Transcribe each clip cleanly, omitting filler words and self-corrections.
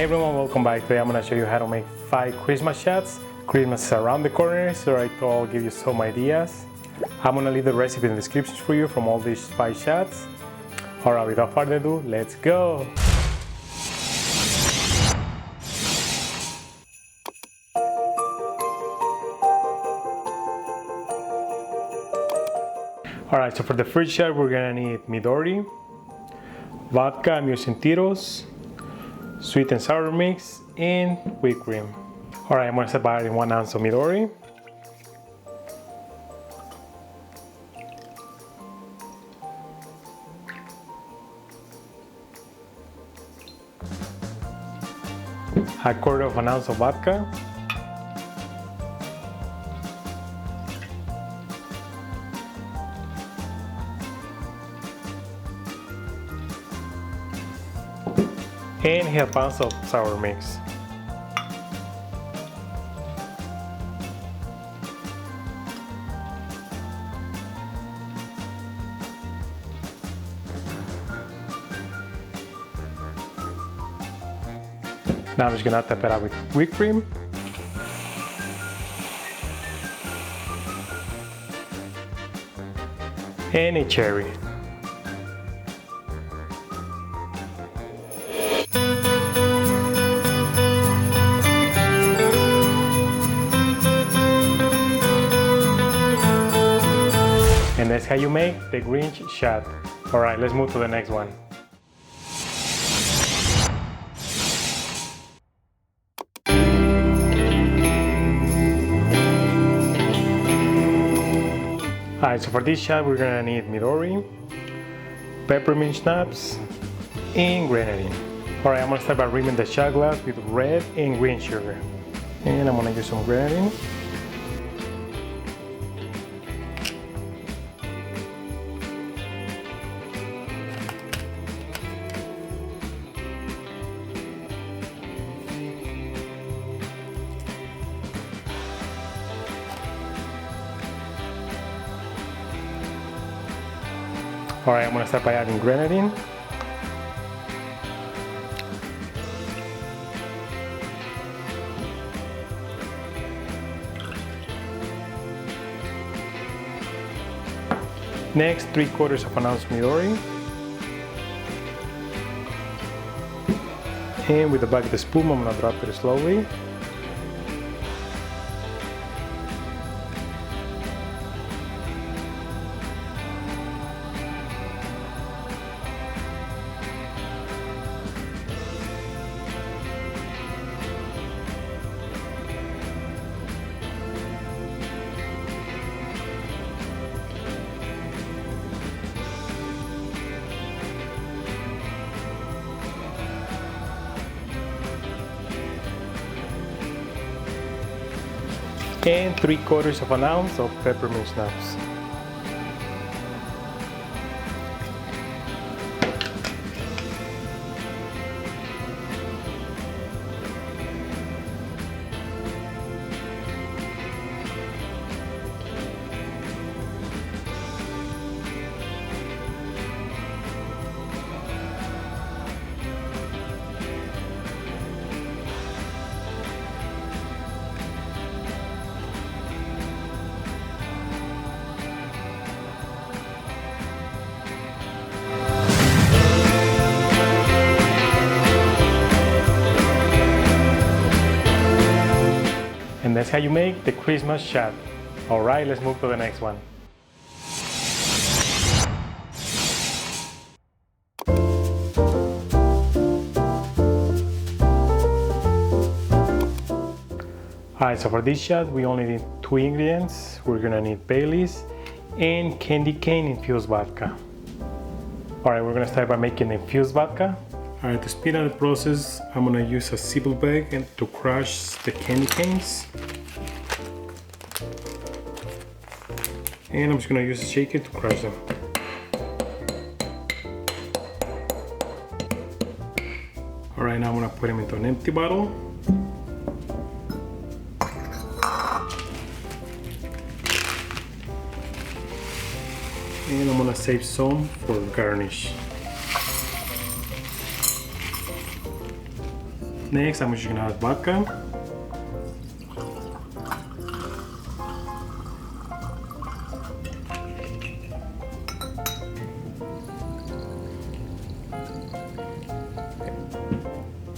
Hey everyone, welcome back. Today I'm going to show you how to make 5 Christmas shots. Christmas is around the corner, so I thought I'll give you some ideas. I'm going to leave the recipe in the description for you from all these 5 shots. Alright, without further ado, let's go! Alright, so for the first shot we're going to need Midori, Vodka, I'm using Tito's, sweet and sour mix, and whipped cream. Alright, I'm going to start by adding 1 ounce of Midori. A quarter of an ounce of vodka. And half ounce of sour mix. Now I'm just gonna tap it out with whipped cream. And a cherry. And that's how you make the Grinch Shot. Alright, let's move to the next one. Alright, so for this shot we're gonna need Midori, Peppermint Schnapps, and grenadine. Alright, I'm gonna start by rimming the shot glass with red and green sugar. And I'm gonna use some grenadine. Alright, I'm going to start by adding grenadine. Next, 3/4 of an ounce Midori. And with the back of the spoon, I'm going to drop it slowly. And 3/4 of an ounce of peppermint schnapps. And that's how you make the Christmas shot. Alright, let's move to the next one. Alright, so for this shot we only need 2 ingredients. We're gonna need Baylies and candy cane infused vodka. Alright, we're gonna start by making the infused vodka. Alright, to speed up the process, I'm gonna use a Ziploc bag to crush the candy canes. And I'm just gonna use a shaker to crush them. Alright, now I'm gonna put them into an empty bottle. And I'm gonna save some for garnish. Next, I'm just gonna add vodka.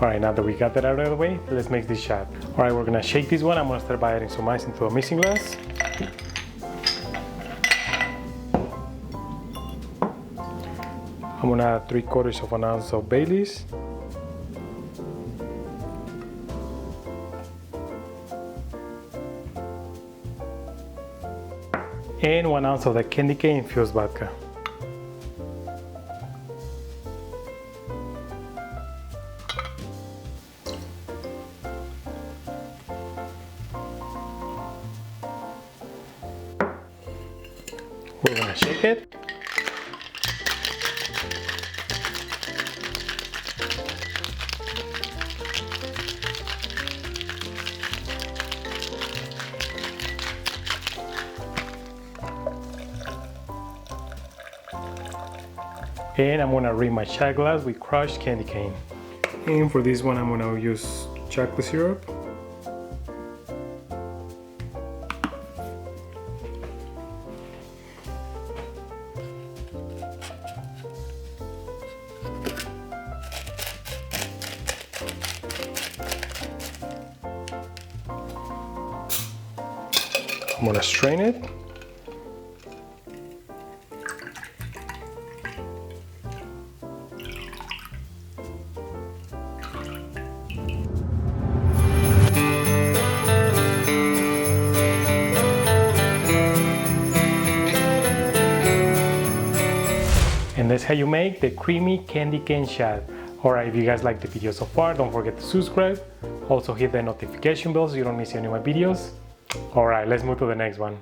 Alright, now that we got that out of the way, let's make this shot. Alright, we're gonna shake this one. I'm gonna start by adding some ice into a mixing glass. I'm gonna add 3/4 of an ounce of Baylies. And 1 ounce of the candy cane infused vodka. We're gonna shake it. And I'm gonna rim my shot glass with crushed candy cane. And for this one, I'm gonna use chocolate syrup. I'm gonna strain it. And that's how you make the creamy candy cane shot. Alright, if you guys like the video so far, don't forget to subscribe. Also hit the notification bell so you don't miss any of my videos. Alright, let's move to the next one.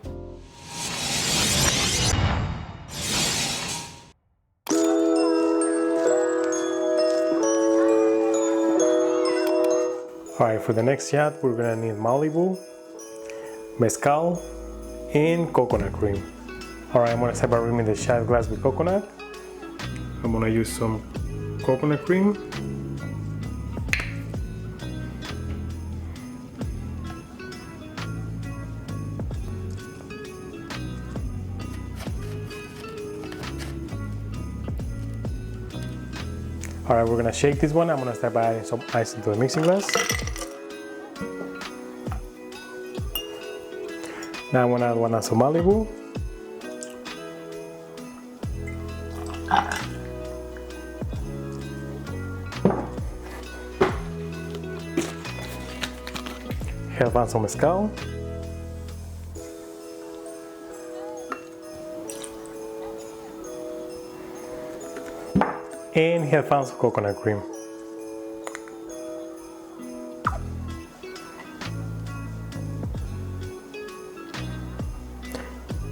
Alright, for the next shot, we're gonna need Malibu, Mezcal, and coconut cream. Alright, I'm gonna start by rimming the shot glass with coconut. I'm gonna use some coconut cream. Alright, we're gonna shake this one. I'm gonna start by adding some ice into the mixing glass. Now I'm gonna add 1 ounce of Malibu. Half ounce of Mezcal. And half ounce of coconut cream.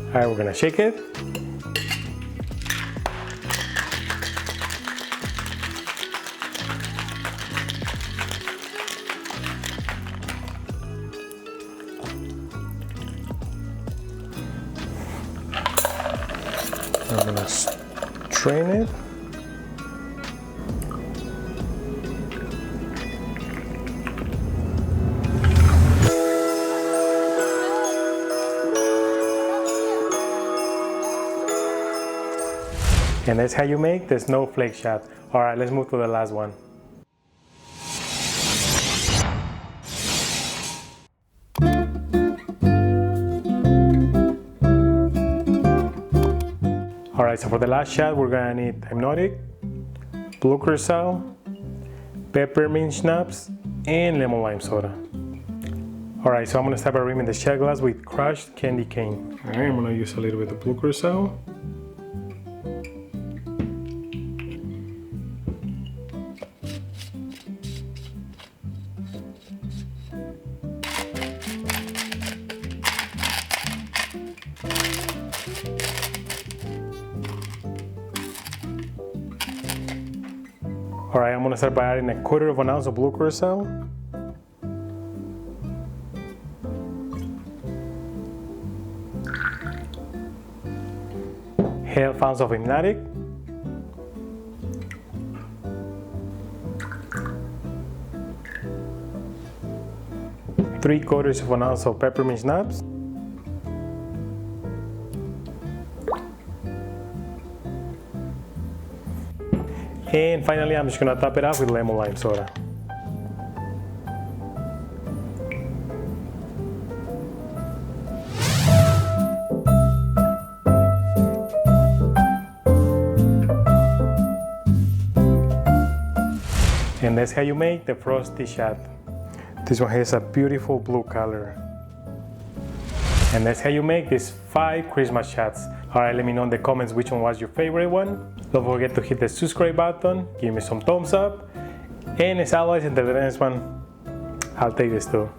Alright, we're gonna shake it. I'm gonna strain it. And that's how you make the Snowflake Shot. Alright, let's move to the last one. Alright, so for the last shot, we're gonna need Hpnotic, blue curacao, peppermint schnapps, and lemon lime soda. Alright, so I'm gonna start by rimming the shot glass with crushed candy cane. Alright, I'm gonna use a little bit of blue curacao. Alright, I'm gonna start by adding 1/4 of an ounce of blue curacao. Half ounce of Hpnotic. 3/4 of an ounce of peppermint schnapps. And finally, I'm just gonna top it off with lemon lime soda. And that's how you make the Frosty Shot. This one has a beautiful blue color. And that's how you make these 5 Christmas shots. Alright, let me know in the comments which one was your favorite one. Don't forget to hit the subscribe button, give me some thumbs up. And as always, in the next one, I'll take this too.